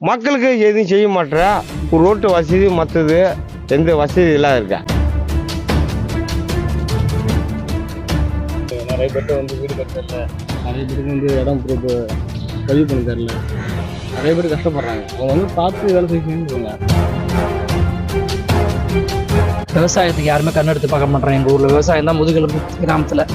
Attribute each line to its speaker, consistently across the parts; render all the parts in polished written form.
Speaker 1: மக்களுக்கு எதுவும் செய்ய மாட்டேற. ரோட்டு வசதி மற்றது எந்த வசதி எல்லாம் இருக்கா?
Speaker 2: நிறைய பேர்ட்ட வந்து வீடு கட்டல, நிறைய பேருக்கு வந்து இடம் பதிவு பண்ணி தரல, நிறைய பேர் கஷ்டப்படுறாங்க. அவங்க வந்து பார்த்து வேலை செய்யணும்னு.
Speaker 3: விவசாயத்துக்கு யாருமே கண்ணெடுத்து பார்க்க மாட்டாங்க. எங்கள் ஊரில் விவசாயம் தான் முதுகெலும்பு கிராமத்தில்.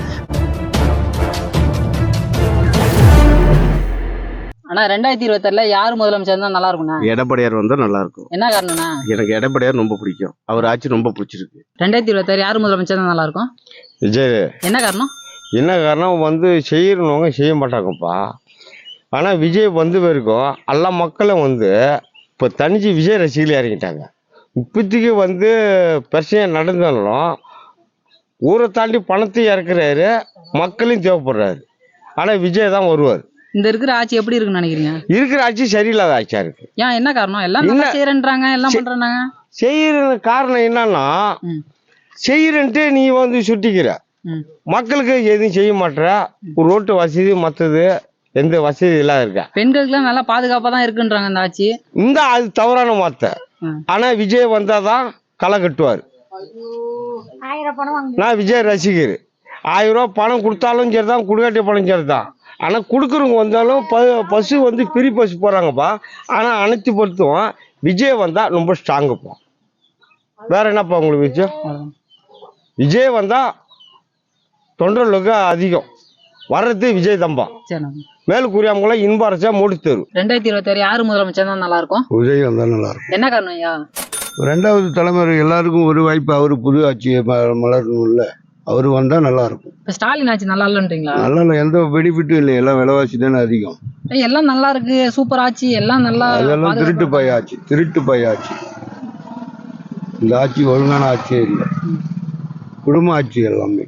Speaker 4: ஆனா 2026 யாரு முதலமைச்சர் தான் நல்லா இருக்கும்னா?
Speaker 5: எடப்பாடியார் வந்தா நல்லா இருக்கும்.
Speaker 4: என்ன காரணம்னா?
Speaker 5: எனக்கு எடப்பாடியார் ரொம்ப பிடிக்கும். அவர் ஆட்சி ரொம்ப பிடிச்சிருக்கு.
Speaker 4: 2026 யாரு முதலமைச்சர் தான் நல்லா இருக்கும்?
Speaker 1: விஜய்.
Speaker 4: என்ன காரணம்?
Speaker 1: என்ன காரணம் வந்து செய்யறவங்க செய்ய மாட்டாங்கப்பா. ஆனால் விஜய் வந்து வரைக்கும் எல்லா மக்களும் வந்து இப்போ தனிச்சு விஜய் ரசிகர்கள் இறங்கிட்டாங்க. இப்போதைக்கு வந்து பிரச்சனை நடந்தாலும் ஊரை தாண்டி பணத்தை இறக்குறாரு, மக்களையும் தேவைப்படுறாரு. ஆனால் விஜய் தான் வருவார்.
Speaker 4: இந்த இருக்கிற ஆட்சி எப்படி இருக்குன்னு நினைக்கிறீங்க?
Speaker 1: இருக்கிற ஆட்சி சரியில்லாத ஆட்சியா இருக்கு.
Speaker 4: ஏன், என்ன காரணம்? எல்லாம் நல்லா செய்யறேன்றாங்க, எல்லாம் பண்றாங்க.
Speaker 1: செய்யற காரணம் என்னன்னா, செய்யறன்ட்டு நீ வந்து சுட்டிக்கிற, மக்களுக்கு எதுவும் செய்ய மாட்டேற. ரோட்டு வசதி மற்றது எந்த வசதி எல்லாம் இருக்கா?
Speaker 4: பெண்களுக்கு எல்லாம் நல்லா பாதுகாப்பா தான் இருக்குன்றாங்க இந்த ஆட்சி.
Speaker 1: அது தவறான வார்த்தை. ஆனா விஜய் வந்தாதான் களை கட்டுவார். நான் விஜய் ரசிகர். 1000 ரூபாய் பணம் கொடுத்தாலும் சரிதான், குடுக்காட்டிய பணம் சரிதான். ஆனா கொடுக்குறவங்க வந்தாலும் பசு வந்து பிரி பசு போறாங்கப்பா. ஆனா அனைத்து பொறுத்தும் விஜய் வந்தா ரொம்ப ஸ்ட்ராங்குப்பா. வேற என்னப்பா உங்களுக்கு விஷயம்? விஜய் வந்தா தொண்டர்களுக்கு அதிகம் வர்றது விஜய் தம்பா. மேலுக்குரியாமங்கள இன்ப அரசா மூடி தரும்.
Speaker 4: 2026 யாரு முதலமைச்சர் தான் நல்லா இருக்கும்?
Speaker 5: விஜய் வந்தா நல்லா இருக்கும்.
Speaker 4: என்ன காரணம் ஐயா?
Speaker 5: 2வது தலைமுறை எல்லாருக்கும் ஒரு வாய்ப்பு. அவரு புது ஆட்சியை மலரணும்ல, அவரு வந்தா நல்லா இருக்கும்.
Speaker 4: இப்ப ஸ்டாலின் ஆட்சி நல்லா இல்லைன்றீங்களா?
Speaker 5: நல்லா இல்லை, எந்த பெனிஃபிட்டும் இல்லை. எல்லாம் விலைவாசி தானே அதிகம்.
Speaker 4: எல்லாம் நல்லா இருக்கு, சூப்பர் ஆட்சி, எல்லாம் நல்லா.
Speaker 5: அதெல்லாம் திருட்டு பய ஆட்சி. இந்த ஆட்சி ஒழுங்கான ஆட்சியே இல்லை, குடும்ப ஆட்சி எல்லாமே.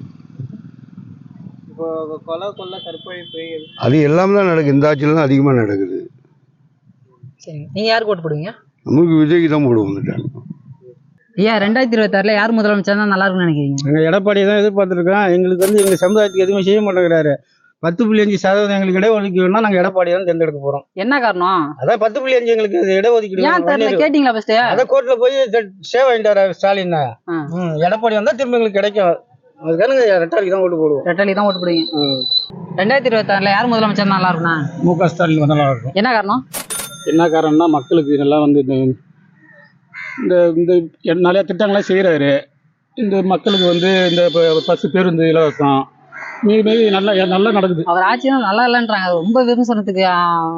Speaker 2: கொலை கொள்ள கற்பழிப்பு
Speaker 5: அது எல்லாமே தான் நடக்குது. இந்த ஆட்சியில தான் அதிகமா நடக்குது.
Speaker 4: சரி, நீங்க யாருக்கு ஓட்டு போடுவீங்க?
Speaker 5: நமக்கு விஜய்க்கு தான் போடுவோம்.
Speaker 4: ஐயா, 2026 யார் முதலமைச்சர் தான் நல்லா இருக்கும்னு நினைக்கிறீங்க?
Speaker 2: எங்கள் எடப்பாடியை தான் எதிர்பார்த்துருக்கோம். எங்களுக்கு வந்து எங்கள் சமுதாயத்துக்கு எதுவுமே செய்ய மாட்டேங்கிறாரு. 10.5% எங்களுக்கு இடஒதுக்கீடுனா நாங்கள் எடப்பாடியை தான் தேர்ந்தெடுக்க போகிறோம்.
Speaker 4: என்ன காரணம்?
Speaker 2: அதான் 10.5 எங்களுக்கு இடஒதுக்கீடு.
Speaker 4: ஏன் தெரியல, கேட்டீங்களா ஃபர்ஸ்ட்?
Speaker 2: அதை கோர்ட்டில் போய் ஸ்டே வாங்கிட்டாரு ஸ்டாலின். எடப்பாடி வந்தால் திரும்ப எங்களுக்கு கிடைக்கும். அதுக்கான ரெட்டாலிக்கு தான் ஓட்டு போடுவோம்.
Speaker 4: ரெட்டாலிக்கு தான் ஓட்டு போடுவீங்க. 2026 யார் முதலமைச்சர் நல்லா இருக்கும்னா?
Speaker 2: மு.க. ஸ்டாலின் வந்தால் நல்லா இருக்கும்.
Speaker 4: என்ன காரணம்?
Speaker 2: என்ன காரணம்னா, மக்களுக்கு இதெல்லாம் வந்து இந்த நிறைய திட்டங்கள்லாம் செய்கிறாரு. இந்த மக்களுக்கு வந்து இந்த பஸ் பேருந்து இலவசம் மீறி நல்லா நடக்குது.
Speaker 4: அவர் ஆட்சி நல்லா இல்லைன்றாங்க. ரொம்ப விமர்சனத்துக்கு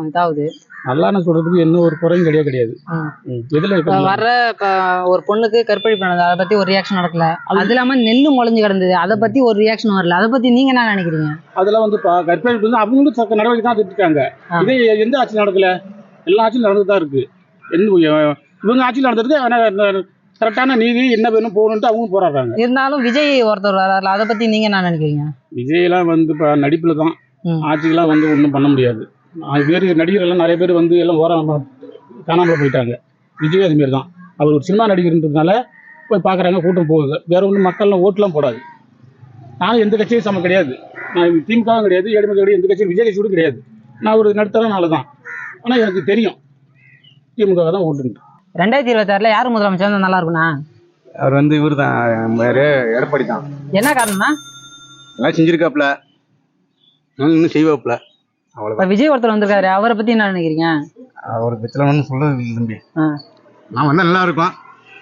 Speaker 4: இதாவது.
Speaker 2: நல்லான்னு சொல்றதுக்கு என்ன ஒரு குறையும் கிடையாது. எதுல
Speaker 4: வர்ற ஒரு பொண்ணுக்கு கற்பழிப்பு நடந்தது, அதை பத்தி ஒரு ரியாக்ஷன் நடக்கல. அது இல்லாம நெல்லு முளைஞ்சு கிடந்தது, அதை பத்தி ஒரு ரியாக்ஷன் வரல. அதை பத்தி நீங்க என்ன நினைக்கிறீங்க?
Speaker 2: அதெல்லாம் வந்து கற்பழிப்பு வந்து அவங்களும் நடவடிக்கை தான் எடுத்துட்டாங்க. இதே எந்த ஆட்சி நடக்கல? எல்லா ஆட்சியும் நடந்துதான் இருக்கு. இவங்க ஆட்சியில் நடந்ததுக்கு கரெக்டான நீதி என்ன வேணும் போகணுன்ட்டு அவங்க போராடுறாங்க.
Speaker 4: இருந்தாலும் விஜய் ஒருத்தர் வர்றாருல, அதை பத்தி நீங்க என்ன நினைக்கிறீங்க?
Speaker 2: விஜயெல்லாம் வந்து இப்போ நடிப்புல தான், ஆட்சிக்கெல்லாம் வந்து ஒன்றும் பண்ண முடியாது. வேறு நடிகர் எல்லாம் நிறைய பேர் வந்து எல்லாம் காணாமல் போயிட்டாங்க. விஜய் அதுமாரி தான். அவர் ஒரு சினிமா நடிகர்ன்றதுனால போய் பார்க்குறாங்க, கூட்டம் போகுது. வேற ஒன்றும் மக்கள்லாம் ஓட்டுலாம் போடாது. நானும் எந்த கட்சியும் சமம் கிடையாது. நான் திமுகவும் கிடையாது, ஏழுமதி கிடையாது, எந்த கட்சியும் விஜய் கட்சி கூட கிடையாது. நான் ஒரு நடுத்தரனால தான். ஆனால் எனக்கு தெரியும் திமுக தான் ஓட்டுன்னு.
Speaker 4: 2026 யார் முதலமைச்சர் தான் நல்லா இருக்கும்னா?
Speaker 5: அவர் வந்து இவர் தான், எடப்பாடி தான்.
Speaker 4: என்ன காரணம்னா?
Speaker 5: எல்லாம் செஞ்சிருக்காப்ல, இன்னும் செய்வாப்ல, அவ்வளவுதான்.
Speaker 4: விஜய் ஒருத்தர் வந்திருக்காரு, அவரை பத்தி என்ன நினைக்கிறீங்க?
Speaker 5: அவரை பத்திலாம் சொல்றது தம்பி, நான் வந்தா நல்லா இருக்கும்.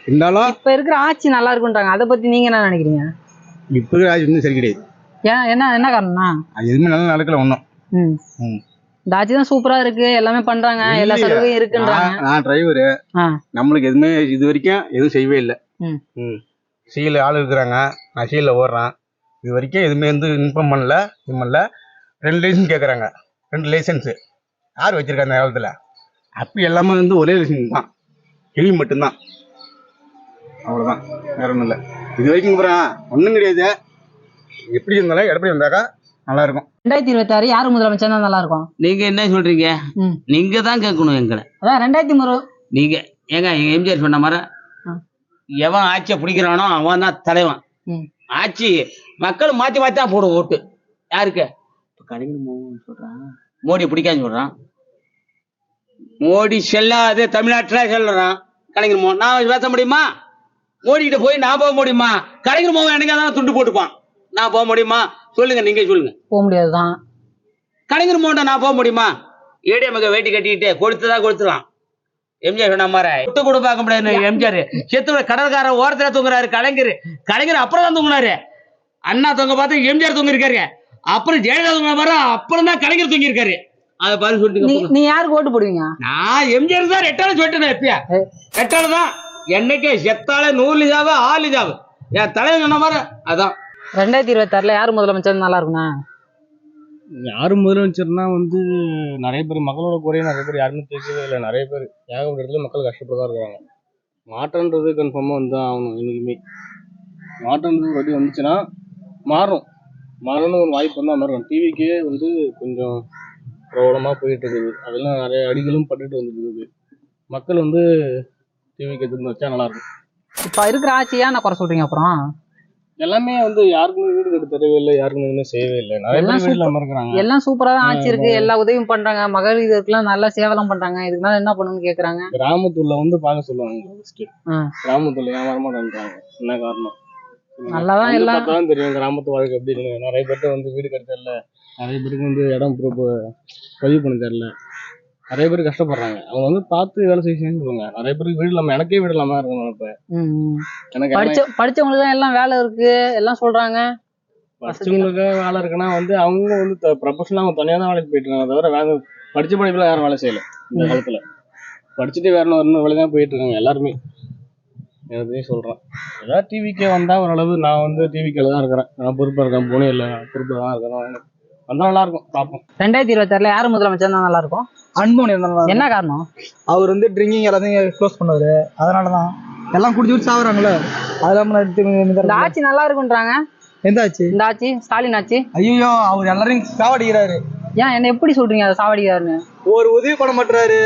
Speaker 5: இருந்தாலும்
Speaker 4: இப்ப இருக்கிற ஆட்சி நல்லா இருக்குன்றாங்க, அதை பத்தி நீங்க என்ன நினைக்கிறீங்க?
Speaker 5: இப்ப இருக்கிற ஆட்சி வந்து சரி கிடையாது.
Speaker 4: ஏன், என்ன காரணம்னா?
Speaker 5: அது எதுவுமே நல்லா நடக்கல ஒன்றும்.
Speaker 4: இந்த ஆட்சி தான் சூப்பரா இருக்கு, எல்லாமே பண்றாங்க, எல்லா சலுகையும் இருக்குன்றாங்க.
Speaker 5: நான் டிரைவரு, நம்மளுக்கு எதுவுமே இது வரைக்கும் எதுவும் செய்யவே இல்லை. சீல ஆள் இருக்கிறாங்க, நான் சீல ஓடுறேன். இது வரைக்கும் எதுவுமே வந்து இன்ஃபார்ம் பண்ணல. 2 லைசன்ஸ் கேட்குறாங்க. 2 லைசன்ஸு யார் வச்சிருக்காங்க அந்த காலத்தில்? அப்போ எல்லாமே வந்து ஒரே லைசன்ஸ் தான், ஹெவி மட்டும்தான், அவ்வளோதான், வேற ஒன்றும் இல்லை. இது வரைக்கும் போகிறேன் ஒன்றும் கிடையாது. எப்படி இருந்தாலும் எடப்பாடி வந்தாக்கா நல்லா இருக்கும்.
Speaker 4: 2026 யாரு முதலமைச்சர் தான் நல்லா இருக்கும்?
Speaker 6: நீங்க என்ன சொல்றீங்க? நீங்க தான் கேட்கணும் எங்களை.
Speaker 4: அதான் 2003
Speaker 6: நீங்க எங்க எம்ஜிஆர் சொன்ன மாதிரி எவன் ஆட்சியை பிடிக்கிறானோ அவன் தான் தலைவன். ஆட்சி மக்கள் மாத்தி மாத்தி தான் போடும் ஓட்டு. யாருக்கு? கலைஞர் சொல்றான் மோடி பிடிக்காதுன்னு சொல்றான். மோடி செல்லாது தமிழ்நாட்டுல சொல்றான் கலைஞர் மோகன். நான் பேச முடியுமா? மோடி கிட்ட போய் நான் போக முடியுமா? கலைஞர் மோகன் எனக்கு தான் துண்டு போட்டுப்பான். நான் போக முடியுமா? சொல்லுங்க, நீங்க சொல்லுங்க.
Speaker 4: போக முடியாதுதான்.
Speaker 6: கலைஞர் மோகன் நான் போக முடியுமா? ஏடிஎம்க வேட்டி கட்டிக்கிட்டு கொடுத்துடலாம். எம்ஜிஆர் சொன்ன மாதிரி விட்டு கூட பார்க்க முடியாது. எம்ஜிஆர் செத்து கடற்கார ஓரத்துல தூங்குறாரு. கலைஞர் அப்புறம் தான் தூங்குனாரு. அண்ணா தொங்க பார்த்து எம்ஜிஆர் தூங்கி இருக்காரு. அப்புறம் ஜெயலலிதா தூங்க பாரு, அப்புறம் தான் கலைஞர் தூங்கி இருக்காரு. அதை பாரு சொல்லிட்டு
Speaker 4: நீ யாருக்கு ஓட்டு போடுவீங்க?
Speaker 6: நான் எம்ஜிஆர் தான் ரெட்டாலும் சொல்லிட்டேன். எப்பயா ரெட்டால தான் என்னைக்கே செத்தால 100 ஜாவு 6 ஜாவு என் தலைவர் சொன்ன மாதிரி. அதான்
Speaker 4: 2026 யாரு முதலமைச்சர் நல்லா இருக்குண்ணா?
Speaker 2: யாரும் முதலமைச்சர்னா வந்து நிறைய பேர் மக்களோட குறைய நிறைய பேர் யாருமே தெரிஞ்சதே இல்லை. நிறைய பேர் ஏகப்பட்ட இடத்துல மக்கள் கஷ்டப்பட்டு இருக்காங்க. மாற்றன்றது கன்ஃபார்மாக வந்து ஆகணும். என்றைக்குமே மாற்றன்றது ஒரு வாட்டி வந்துச்சுன்னா மாறணும் ஒரு வாய்ப்பு வந்தால் மாறும். டிவிக்கே வந்து கொஞ்சம் பிரபலமாக போயிட்டு இருக்குது. அதெல்லாம் நிறைய அடிகளும் பட்டுட்டு வந்துட்டு மக்கள் வந்து டிவிக்கு எதிர்த்து வச்சா நல்லாயிருக்கும்.
Speaker 4: இப்ப இருக்கிற ஆட்சியா நான் குறை சொல்றீங்க? அப்புறம்
Speaker 2: எல்லாமே வந்து யாருக்குமே வீடு கட்ட தரவே இல்லை, யாருக்குமே எதுவுமே செய்யவே இல்லை. நிறைய பேர் வீடு இல்லாம இருக்கிறாங்க.
Speaker 4: எல்லாம் சூப்பரா தான் ஆட்சி இருக்கு, எல்லா உதவியும் பண்றாங்க, மகளிருக்குலாம் நல்லா சேவலாம் பண்றாங்க. இதுக்கு மேல என்ன பண்ணணும்னு கேக்குறாங்க.
Speaker 2: கிராமத்துல வந்து பார்க்க சொல்லுவாங்க. கிராமத்துல ஏன் வரமாட்டேன்றாங்க, என்ன காரணம்?
Speaker 4: நல்லாதான் எல்லாம்
Speaker 2: தான் தெரியும் கிராமத்து வாழ்க்கை எப்படி. நிறைய பேர்ட்ட வந்து வீடு கட்ட தெரியல, நிறைய பேருக்கு வந்து இடம் பதிவு பண்ண தெரியல, நிறைய பேர் கஷ்டப்படுறாங்க. அவங்க வந்து பார்த்து வேலை செய்யணும்னு சொல்லுவாங்க. நிறைய பேருக்கு வீடு இல்லாம, எனக்கே வீடு இல்லாம இருக்கணும். இப்ப எனக்கு
Speaker 4: படிச்சவங்களுக்கு தான் எல்லாம் வேலை இருக்கு எல்லாம் சொல்றாங்க.
Speaker 2: படிச்சவங்களுக்கு வேலை இருக்குன்னா வந்து அவங்க வந்து ப்ரொஃபஷனலா அவங்க தனியா தான் வேலைக்கு போயிட்டு இருக்காங்க. தவிர வேலை படிச்ச படிப்புல யாரும் வேலை செய்யல. இந்த காலத்துல படிச்சுட்டு வேற இன்னொரு வேலை தான் போயிட்டு இருக்காங்க எல்லாருமே. எதையும் சொல்றேன், ஏதாவது டிவிக்கே வந்தா ஓரளவு. நான் வந்து டிவிக்கில தான் இருக்கிறேன். நான் பொறுப்பா இருக்கேன், போனே இல்லை, பொறுப்பா தான் இருக்கிறேன். வந்தா நல்லா இருக்கும், பார்ப்போம்.
Speaker 4: 2026 யாரு முதலமைச்சர் தான் நல்லா இருக்கும்?
Speaker 7: அன்புமணி இருந்தாலும்.
Speaker 4: என்ன காரணம்?
Speaker 7: அவர் வந்து ட்ரிங்கிங் எல்லாத்தையும் க்ளோஸ் பண்ணுவாரு. அதனாலதான் எல்லாம் குடிச்சு சாகுறாங்களே.
Speaker 4: இந்த ஆட்சி நல்லா இருக்குன்றாங்க.
Speaker 7: எந்த ஆட்சி?
Speaker 4: இந்த ஆட்சி ஸ்டாலின் ஆட்சி.
Speaker 7: ஐயோ, அவர் எல்லாரையும் சாவடிக்கிறாரு.
Speaker 4: ஏன் என்ன எப்படி சொல்றீங்க அதை சாவடிக்கிறாருன்னு?
Speaker 7: ஒரு உதவி பண்ண மாட்டாரு.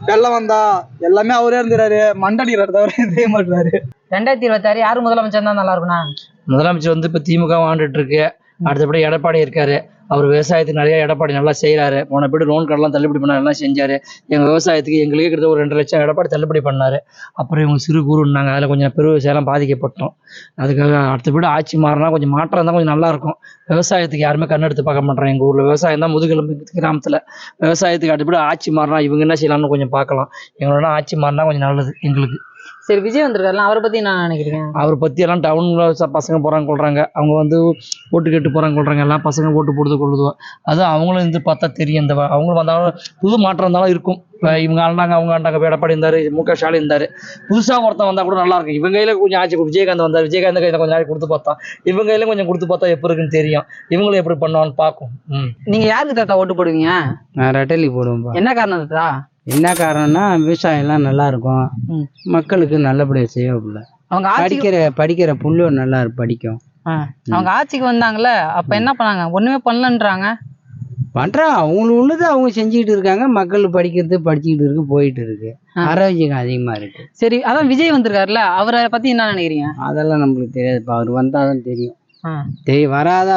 Speaker 7: வெள்ளம் வந்தா எல்லாமே அவரே இருந்துறாரு. மண்டடிக்கிறாரு தவிர செய்ய மாட்டாரு.
Speaker 4: 2026 யாரு முதலமைச்சர் தான் நல்லா இருக்குண்ணா?
Speaker 3: முதலமைச்சர் வந்து இப்ப திமுக ஆண்டுட்டு இருக்கு. அடுத்தபடி எடப்பாடி இருக்காரு. அவர் விவசாயத்துக்கு நிறைய எடப்பாடி நல்லா செய்யறாரு. போன போய்ட்டு லோன் கார்டெல்லாம் தள்ளுபடி பண்ண எல்லாம் செஞ்சாரு. எங்க விவசாயத்துக்கு எங்களுக்கே கிட்ட ஒரு 2 லட்சம் எடப்பாடி தள்ளுபடி பண்ணாரு. அப்புறம் இவங்க சிறு குறுன்னாங்க, அதில் கொஞ்சம் பெரு விவசாயம் பாதிக்கப்பட்டோம். அதுக்காக அடுத்தபடி ஆட்சி மாறினா கொஞ்சம் மாற்றம் இருந்தால் கொஞ்சம் நல்லா இருக்கும். விவசாயத்துக்கு யாருமே கண்ணெடுத்து பார்க்க மாட்டேறாங்க. எங்கள் ஊரில் விவசாயம் தான் முதுகெலும்பு. கிராமத்தில் விவசாயத்துக்கு அடுத்தபடி ஆட்சி மாறினா இவங்க என்ன செய்யலாம்னு கொஞ்சம் பார்க்கலாம். எங்களோட ஆட்சி மாறினா கொஞ்சம் நல்லது எங்களுக்கு.
Speaker 4: சரி, விஜய் வந்திருக்காருல, அவரை பத்தி என்ன நினைக்கிறீங்க?
Speaker 3: அவரை பத்தி எல்லாம் டவுன்ல பசங்க போறாங்க கொள்றாங்க. அவங்க வந்து ஓட்டு கேட்டு போறாங்க கொள்றாங்க. எல்லாம் பசங்க ஓட்டு போடுறது கொள்ளுதோ அது அவங்களும் இருந்து பார்த்தா தெரியும். இந்த அவங்களும் வந்தாலும் புது மாற்றம் இருந்தாலும் இருக்கும். இப்போ இவங்க ஆண்டாங்க அவங்க ஆண்டாங்க. எடப்பாடி இருந்தாரு, முக ஸ்டாலின் இருந்தாரு. புதுசா ஒருத்தன் வந்தா கூட நல்லா இருக்கும். இவங்க கையில கொஞ்சம் ஆட்சி. விஜயகாந்த் வந்தார், விஜயகாந்த் கையில கொஞ்சம் நாளைக்கு கொடுத்து பார்த்தா, இவங்க கையில கொஞ்சம் கொடுத்து பார்த்தா எப்படி இருக்குன்னு தெரியும். இவங்களும் எப்படி பண்ணுவான்னு பார்க்கும்.
Speaker 4: நீங்க யாருக்கு தாத்தா ஓட்டு போடுவீங்க?
Speaker 8: நான் ரெட்டலி போடுவேன்.
Speaker 4: என்ன காரணம் தாத்தா?
Speaker 8: என்ன காரணம்னா விவசாயம் எல்லாம் நல்லா இருக்கும், மக்களுக்கு நல்லபடியா செய்யல.
Speaker 4: அவங்க
Speaker 8: படிக்கிற புள்ளு நல்லா படிக்கும்.
Speaker 4: அவங்க ஆட்சிக்கு வந்தாங்கல்ல, அப்ப என்ன பண்ணாங்க? ஒண்ணுமே பண்ணலன்றாங்க.
Speaker 8: பண்றாங்க, அவங்களுக்கு உள்ளது அவங்க செஞ்சுக்கிட்டு இருக்காங்க. மக்கள் படிச்சுக்கிட்டு இருக்கு, போயிட்டு இருக்கு. ஆரோக்கியம் அதிகமா இருக்கு.
Speaker 4: சரி, அதான் விஜய் வந்திருக்காருல்ல, அவரை பத்தி என்ன நினைக்கிறீங்க?
Speaker 8: அதெல்லாம் நம்மளுக்கு தெரியாது. அவர் வந்தாதான் தெரியும். வராத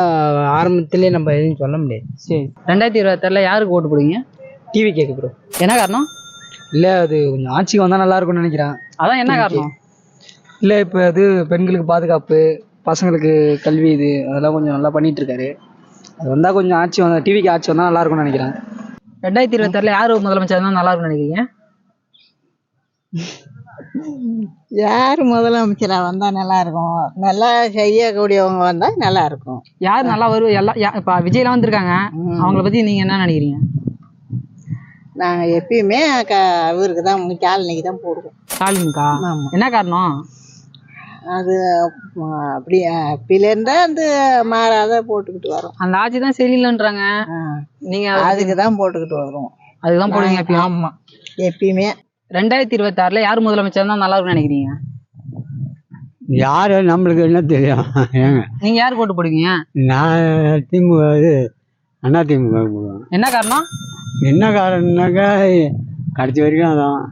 Speaker 8: ஆரம்பத்திலே நம்ம எதுவும் சொல்ல முடியாது.
Speaker 4: சரி, 2026 யாருக்கு ஓட்டு போடுவீங்க?
Speaker 7: டிவி கேட்க ப்ரோ.
Speaker 4: என்ன காரணம்?
Speaker 7: இல்ல, அது கொஞ்சம் ஆட்சிக்கு வந்தா நல்லா இருக்கும்னு நினைக்கிறேன்.
Speaker 4: அதான் என்ன காரணம்?
Speaker 7: இல்ல, இப்ப அது பெண்களுக்கு பாதுகாப்பு, பசங்களுக்கு கல்வி, இது அதெல்லாம் கொஞ்சம் நல்லா பண்ணிட்டு இருக்காரு. அது வந்தா கொஞ்சம் ஆட்சி வந்தா, டிவிக்கு ஆட்சி வந்தா நல்லா இருக்கும்னு நினைக்கிறேன்.
Speaker 4: 2026 யாரு முதலமைச்சர் தான் நல்லா இருக்கும்னு நினைக்கிறீங்க?
Speaker 9: யார் முதலமைச்சரா வந்தா நல்லா இருக்கும்? நல்லா செய்யக்கூடியவங்க வந்தா நல்லா இருக்கும்.
Speaker 4: யார் நல்லா வரும்? எல்லாம் இப்ப விஜய்லாம் வந்திருக்காங்க, அவங்கள பத்தி நீங்க என்ன நினைக்கிறீங்க?
Speaker 9: நாங்க எப்பயுமே அவருக்கு தான், ஸ்டாலினுக்கு தான் போடுவோம்.
Speaker 4: ஸ்டாலினுக்கா?
Speaker 9: ஆமா.
Speaker 4: என்ன காரணம்?
Speaker 9: அது அப்படி அப்பிலேருந்தா வந்து மாறாத போட்டுக்கிட்டு வரோம்.
Speaker 4: அந்த ஆட்சி தான் சரியில்லைன்றாங்க. நீங்க
Speaker 9: அதுக்கு தான் போட்டுக்கிட்டு வரோம்.
Speaker 4: அதுதான் போடுவீங்க எப்பயும்?
Speaker 9: ஆமா, எப்பயுமே.
Speaker 4: 2026 யார் முதலமைச்சர் தான் நல்லா இருக்கும்னு நினைக்கிறீங்க?
Speaker 8: யாரு நம்மளுக்கு என்ன தெரியும்?
Speaker 4: நீங்க யாருக்கு ஓட்டு போடுவீங்க?
Speaker 8: நான் திமுக, அண்ணா திமுக போடுவேன்.
Speaker 4: என்ன காரணம்?
Speaker 8: என்ன காரணம்னாக்கா கடைசி வரைக்கும் அதான்.